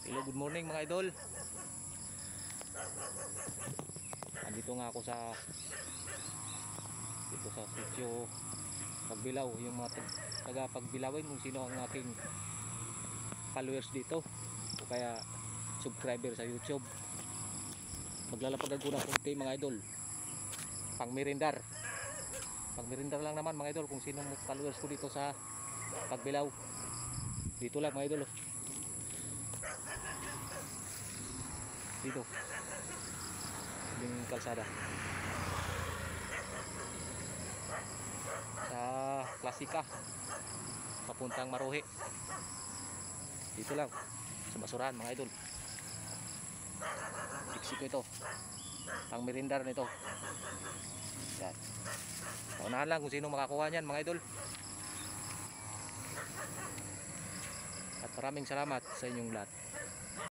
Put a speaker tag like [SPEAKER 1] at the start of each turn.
[SPEAKER 1] Hello, good morning mga idol. Andito nga ako dito sa sitio Pagbilao, yung mga taga Pagbilawin, kung sino ang aking followers dito o kaya subscriber sa YouTube. Maglalapag ako ng konti mga idol, pangmerindar lang naman mga idol, kung sino ang followers ko dito sa Pagbilao. Dito lang mga idol, dito yung kalsada sa Klasika papuntang Maruhe. Dito lang sa basurahan mga idol. Fixi ko ito, pang merindar nito. Yan, paunahan lang kung sino makakuha niyan mga idol. At maraming salamat sa inyong lahat.